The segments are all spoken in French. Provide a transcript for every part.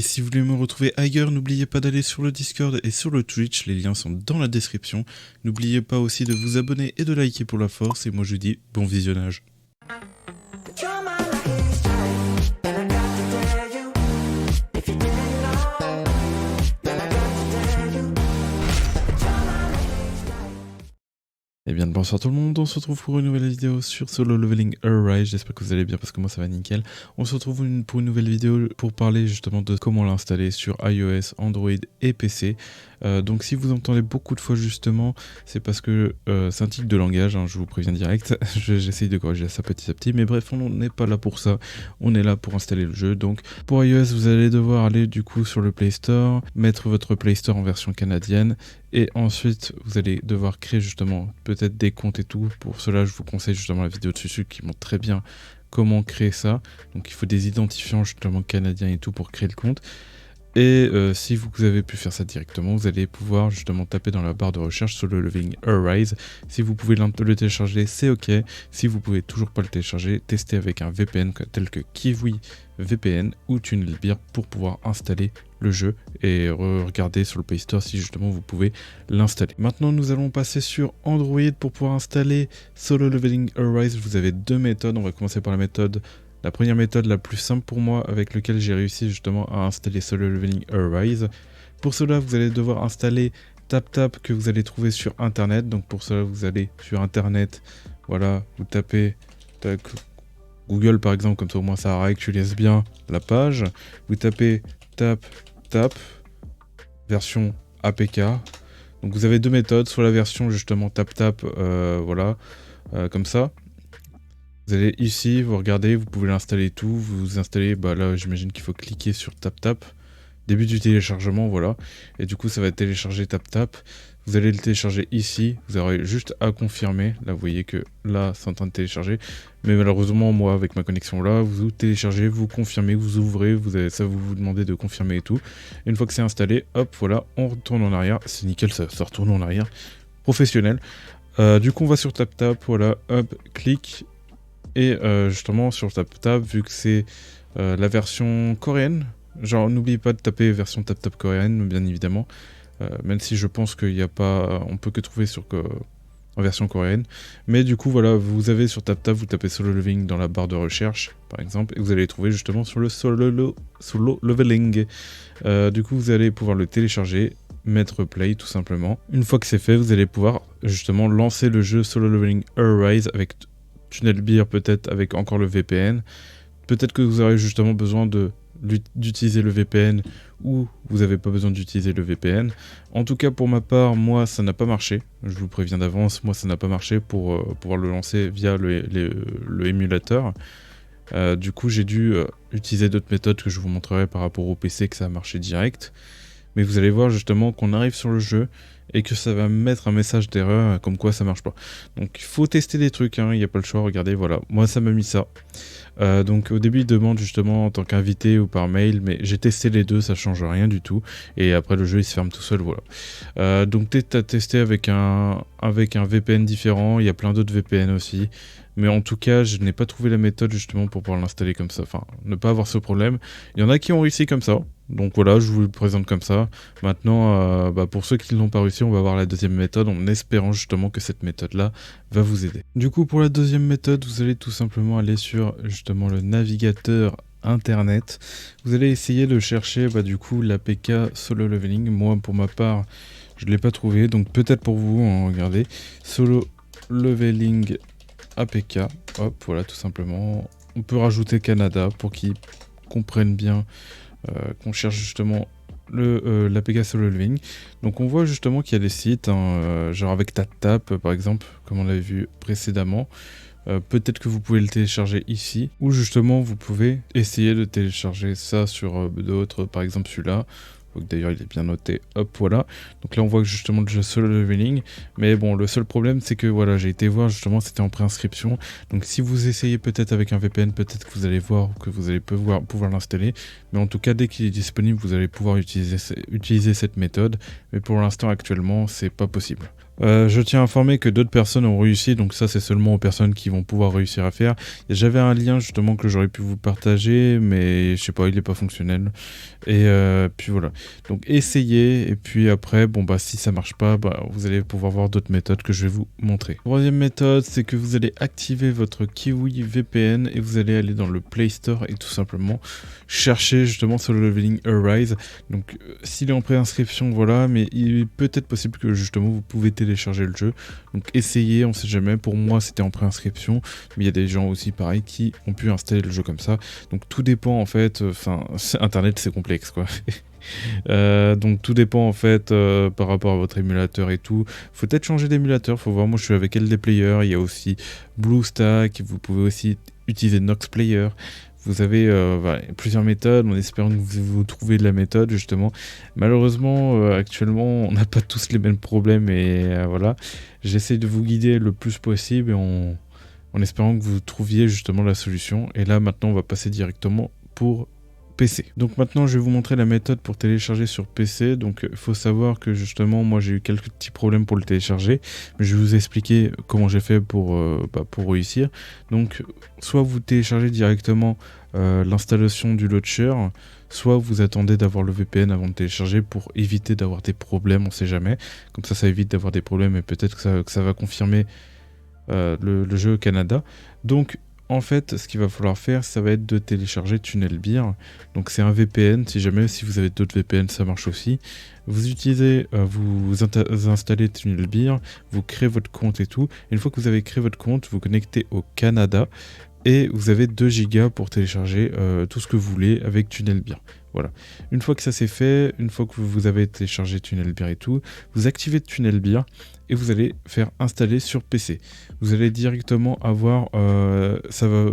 Et si vous voulez me retrouver ailleurs, n'oubliez pas d'aller sur le Discord et sur le Twitch, les liens sont dans la description. N'oubliez pas aussi de vous abonner et de liker pour la force, et moi je vous dis bon visionnage. Et bien bonsoir tout le monde, on se retrouve pour une nouvelle vidéo sur Solo Leveling Arise, j'espère que vous allez bien parce que moi ça va nickel. On se retrouve pour une nouvelle vidéo pour parler justement de comment l'installer sur iOS, Android et PC. Donc si vous entendez beaucoup de fois justement, c'est parce que c'est un tic de langage, hein, je vous préviens direct, j'essaye de corriger ça petit à petit, mais bref on n'est pas là pour ça, on est là pour installer le jeu. Donc pour iOS vous allez devoir aller du coup sur le Play Store, mettre votre Play Store en version canadienne, et ensuite vous allez devoir créer justement peut-être des comptes et tout. Pour cela je vous conseille justement la vidéo dessus qui montre très bien comment créer ça. Donc il faut des identifiants justement canadiens et tout pour créer le compte. Et si vous avez pu faire ça directement, vous allez pouvoir justement taper dans la barre de recherche Solo Leveling Arise. Si vous pouvez le télécharger, c'est ok. Si vous pouvez toujours pas le télécharger, testez avec un VPN tel que Kiwi VPN ou TunnelBeer pour pouvoir installer le jeu et regarder sur le Play Store si justement vous pouvez l'installer. Maintenant nous allons passer sur Android pour pouvoir installer Solo Leveling Arise. Vous avez deux méthodes, on va commencer par la première méthode la plus simple pour moi avec laquelle j'ai réussi justement à installer Solo Leveling Arise. Pour cela vous allez devoir installer TapTap que vous allez trouver sur internet. Donc pour cela vous allez sur internet, voilà, vous tapez Google par exemple, comme ça au moins ça réactualise bien la page. Vous tapez TapTap version APK. Donc vous avez deux méthodes, soit la version justement TapTap, voilà, comme ça. Vous allez ici, vous regardez, vous pouvez l'installer tout, vous installez, bah là j'imagine qu'il faut cliquer sur TapTap, début du téléchargement, voilà, et du coup ça va télécharger TapTap, vous allez le télécharger ici, vous aurez juste à confirmer, là vous voyez que là c'est en train de télécharger, mais malheureusement moi avec ma connexion là, vous téléchargez, vous confirmez, vous ouvrez, ça vous demandez de confirmer et tout, et une fois que c'est installé, hop voilà, on retourne en arrière, c'est nickel, ça retourne en arrière, professionnel, du coup on va sur TapTap, voilà, hop, clic. Et justement sur TapTap, vu que c'est la version coréenne, genre n'oubliez pas de taper version TapTap coréenne, bien évidemment, même si je pense qu'il n'y a pas, on peut que trouver en version coréenne. Mais du coup voilà, vous avez sur TapTap, vous tapez Solo Leveling dans la barre de recherche, par exemple, et vous allez trouver justement sur le Solo Leveling. Du coup vous allez pouvoir le télécharger, mettre play tout simplement. Une fois que c'est fait, vous allez pouvoir justement lancer le jeu Solo Leveling Arise avec TunnelBeer, peut-être avec encore le VPN. Peut-être que vous aurez justement besoin d'utiliser le VPN ou vous n'avez pas besoin d'utiliser le VPN. En tout cas pour ma part, moi ça n'a pas marché. Je vous préviens d'avance, moi ça n'a pas marché pour pouvoir le lancer via le émulateur. Du coup j'ai dû utiliser d'autres méthodes que je vous montrerai par rapport au PC que ça a marché direct. Mais vous allez voir justement qu'on arrive sur le jeu et que ça va mettre un message d'erreur comme quoi ça marche pas. Donc il faut tester des trucs, hein, il n'y a pas le choix, regardez, voilà, moi ça m'a mis ça. Donc au début il demande justement en tant qu'invité ou par mail, mais j'ai testé les deux, ça change rien du tout, et après le jeu il se ferme tout seul, voilà. Donc t'as testé avec un VPN différent, il y a plein d'autres VPN aussi, mais en tout cas je n'ai pas trouvé la méthode justement pour pouvoir l'installer comme ça, enfin ne pas avoir ce problème. Il y en a qui ont réussi comme ça, donc voilà, je vous le présente comme ça. Maintenant, pour ceux qui ne l'ont pas réussi, on va voir la deuxième méthode en espérant justement que cette méthode-là va vous aider. Du coup, pour la deuxième méthode, vous allez tout simplement aller sur justement le navigateur internet. Vous allez essayer de chercher du coup l'APK Solo Leveling. Moi, pour ma part, je ne l'ai pas trouvé, donc peut-être pour vous, hein, regardez. Solo Leveling APK, hop, voilà, tout simplement. On peut rajouter Canada pour qu'ils comprennent bien qu'on cherche justement l'APK Solo Leveling. Donc on voit justement qu'il y a des sites, hein, genre avec TapTap par exemple, comme on l'avait vu précédemment. Peut-être que vous pouvez le télécharger ici, ou justement vous pouvez essayer de télécharger ça sur d'autres, par exemple celui-là. D'ailleurs il est bien noté, hop voilà. Donc là on voit que justement le jeu Solo Leveling, mais bon le seul problème c'est que voilà, j'ai été voir justement, c'était en préinscription. Donc si vous essayez peut-être avec un VPN, peut-être que vous allez voir que vous allez pouvoir l'installer, mais en tout cas dès qu'il est disponible vous allez pouvoir utiliser cette méthode, mais pour l'instant actuellement c'est pas possible. Je tiens à informer que d'autres personnes ont réussi, donc ça c'est seulement aux personnes qui vont pouvoir réussir à faire. J'avais un lien justement que j'aurais pu vous partager, mais je sais pas, il est pas fonctionnel. Et puis voilà. Donc essayez, et puis après, bon bah si ça marche pas, bah, vous allez pouvoir voir d'autres méthodes que je vais vous montrer. Troisième méthode, c'est que vous allez activer votre Kiwi VPN et vous allez aller dans le Play Store et tout simplement chercher justement Solo Leveling Arise. Donc s'il est en préinscription, voilà, mais il est peut-être possible que justement vous pouvez télécharger le jeu. Donc essayez, on sait jamais. Pour moi c'était en préinscription, mais il y a des gens aussi pareil qui ont pu installer le jeu comme ça. Donc tout dépend en fait, enfin internet c'est complexe quoi. Donc tout dépend en fait par rapport à votre émulateur et tout. Faut peut-être changer d'émulateur, faut voir. Moi je suis avec LD Player, il y a aussi BlueStack, vous pouvez aussi utiliser Nox Player. Vous avez voilà, plusieurs méthodes, en espérant que vous trouvez la méthode justement. Malheureusement, actuellement, on n'a pas tous les mêmes problèmes et voilà. J'essaie de vous guider le plus possible et en espérant que vous trouviez justement la solution. Et là, maintenant, on va passer directement pour PC. Donc maintenant, je vais vous montrer la méthode pour télécharger sur PC. Donc il faut savoir que justement, moi j'ai eu quelques petits problèmes pour le télécharger, mais je vais vous expliquer comment j'ai fait pour réussir. Donc soit vous téléchargez directement l'installation du launcher, soit vous attendez d'avoir le VPN avant de télécharger pour éviter d'avoir des problèmes, on sait jamais. Comme ça évite d'avoir des problèmes et peut-être que ça va confirmer le jeu au Canada. Donc en fait, ce qu'il va falloir faire, ça va être de télécharger TunnelBeer. Donc c'est un VPN, si vous avez d'autres VPN, ça marche aussi. Vous utilisez, vous installez TunnelBeer, vous créez votre compte et tout. Et une fois que vous avez créé votre compte, vous connectez au Canada et vous avez 2 Go pour télécharger tout ce que vous voulez avec TunnelBeer. Voilà. Une fois que ça c'est fait, une fois que vous avez téléchargé TunnelBeer et tout, vous activez TunnelBeer et vous allez faire installer sur PC. Vous allez directement avoir, ça va,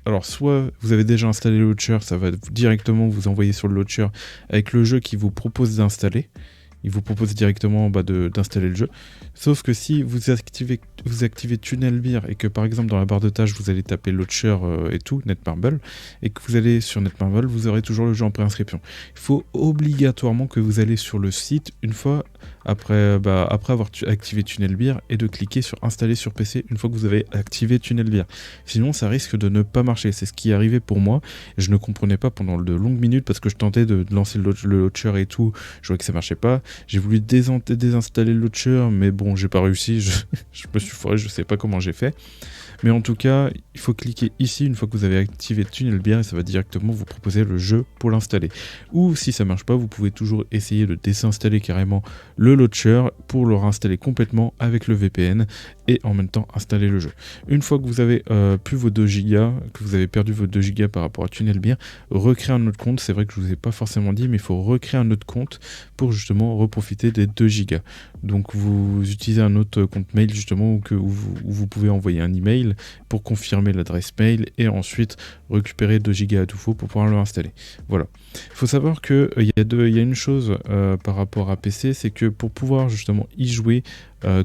alors soit vous avez déjà installé le launcher, ça va directement vous envoyer sur le launcher avec le jeu qui vous propose d'installer. Il vous propose directement d'installer le jeu. Sauf que si vous activez TunnelBeer et que par exemple dans la barre de tâches vous allez taper Launcher et tout, Netmarble, et que vous allez sur Netmarble, vous aurez toujours le jeu en préinscription. Il faut obligatoirement que vous allez sur le site une fois après avoir activé TunnelBeer et de cliquer sur installer sur PC une fois que vous avez activé TunnelBeer. Sinon ça risque de ne pas marcher. C'est ce qui est arrivé pour moi. Je ne comprenais pas pendant de longues minutes parce que je tentais de lancer le launcher et tout. Je voyais que ça marchait pas. J'ai voulu désinstaller le launcher, mais bon, j'ai pas réussi. Je me suis foiré, je sais pas comment j'ai fait. Mais en tout cas, il faut cliquer ici une fois que vous avez activé TunnelBeer et ça va directement vous proposer le jeu pour l'installer. Ou si ça marche pas, vous pouvez toujours essayer de désinstaller carrément le launcher pour le réinstaller complètement avec le VPN et en même temps installer le jeu. Une fois que vous avez plus vos 2 Go, que vous avez perdu vos 2 Go par rapport à TunnelBeer, recréer un autre compte. C'est vrai que je vous ai pas forcément dit, mais il faut recréer un autre compte pour justement reprofiter des 2 Go. Donc vous utilisez un autre compte mail justement où vous pouvez envoyer un email pour confirmer l'adresse mail et ensuite récupérer 2 Go à tout faux pour pouvoir le installer. Voilà. Il faut savoir qu'il y a une chose par rapport à PC, c'est que pour pouvoir justement y jouer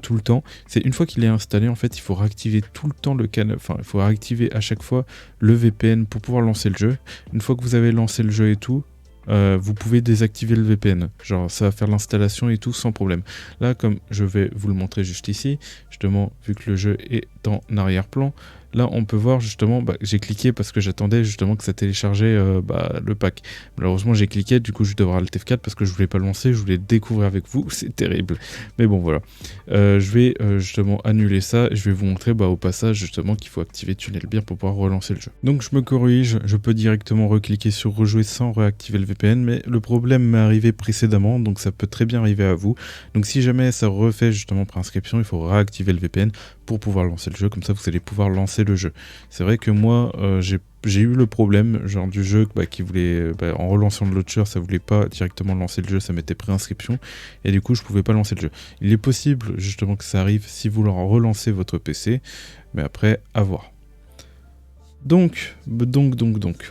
tout le temps, c'est une fois qu'il est installé, en fait, il faut réactiver tout le temps le canal, enfin, il faut réactiver à chaque fois le VPN pour pouvoir lancer le jeu. Une fois que vous avez lancé le jeu et tout, vous pouvez désactiver le VPN. Genre, ça va faire l'installation et tout sans problème. Là, comme je vais vous le montrer juste ici, justement, vu que le jeu est en arrière-plan, là, on peut voir justement, j'ai cliqué parce que j'attendais justement que ça téléchargeait le pack. Malheureusement, j'ai cliqué, du coup, je devrais Alt F4 parce que je voulais pas le lancer, je voulais le découvrir avec vous. C'est terrible. Mais bon, voilà. Je vais justement annuler ça et je vais vous montrer au passage justement qu'il faut activer TunnelBeer pour pouvoir relancer le jeu. Donc, je me corrige, je peux directement recliquer sur rejouer sans réactiver le VPN, mais le problème m'est arrivé précédemment, donc ça peut très bien arriver à vous. Donc, si jamais ça refait justement préinscription, il faut réactiver le VPN pour pouvoir lancer le jeu, comme ça vous allez pouvoir lancer le jeu. C'est vrai que moi j'ai eu le problème genre du jeu qui voulait en relançant le launcher, ça voulait pas directement lancer le jeu, ça mettait préinscription et du coup je pouvais pas lancer le jeu. Il est possible justement que ça arrive si vous relancez votre PC, mais après à voir. Donc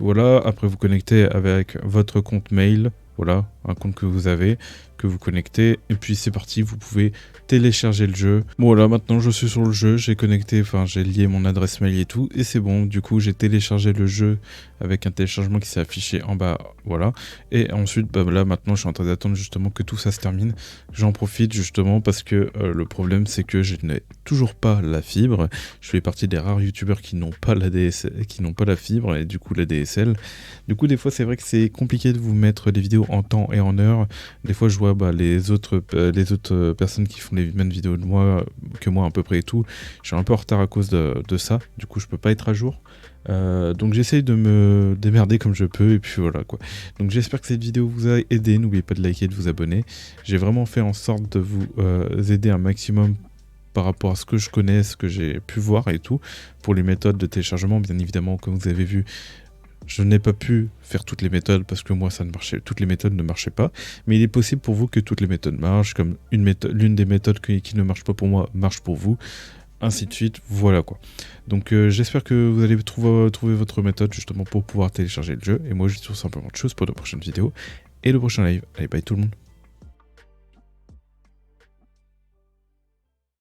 voilà, après vous connectez avec votre compte mail. Voilà, un compte que vous avez, que vous connectez, et puis c'est parti, vous pouvez télécharger le jeu. Bon là maintenant je suis sur le jeu, j'ai connecté, enfin j'ai lié mon adresse mail et tout, et c'est bon, du coup j'ai téléchargé le jeu avec un téléchargement qui s'est affiché en bas, voilà. Et ensuite bah, là maintenant je suis en train d'attendre justement que tout ça se termine. J'en profite justement parce que le problème c'est que je n'ai toujours pas la fibre. Je fais partie des rares youtubeurs qui n'ont pas la DSL, qui n'ont pas la fibre et du coup la DSL. Du coup des fois c'est vrai que c'est compliqué de vous mettre les vidéos en temps et en heure. Des fois je vois bah, les autres personnes qui font les mêmes vidéos de moi que moi à peu près et tout. Je suis un peu en retard à cause de ça. Du coup je peux pas être à jour. Donc j'essaye de me démerder comme je peux et puis voilà quoi. Donc j'espère que cette vidéo vous a aidé, n'oubliez pas de liker et de vous abonner. J'ai vraiment fait en sorte de vous aider un maximum par rapport à ce que je connais, ce que j'ai pu voir et tout. Pour les méthodes de téléchargement, bien évidemment, comme vous avez vu, je n'ai pas pu faire toutes les méthodes parce que moi ça ne marchait, toutes les méthodes ne marchaient pas, mais il est possible pour vous que toutes les méthodes marchent, comme l'une des méthodes qui ne marche pas pour moi marche pour vous, ainsi de suite, voilà quoi. Donc j'espère que vous allez trouver votre méthode justement pour pouvoir télécharger le jeu, et moi je dis tout simplement de choses pour de prochaines vidéos et le prochain live. Allez, bye tout le monde.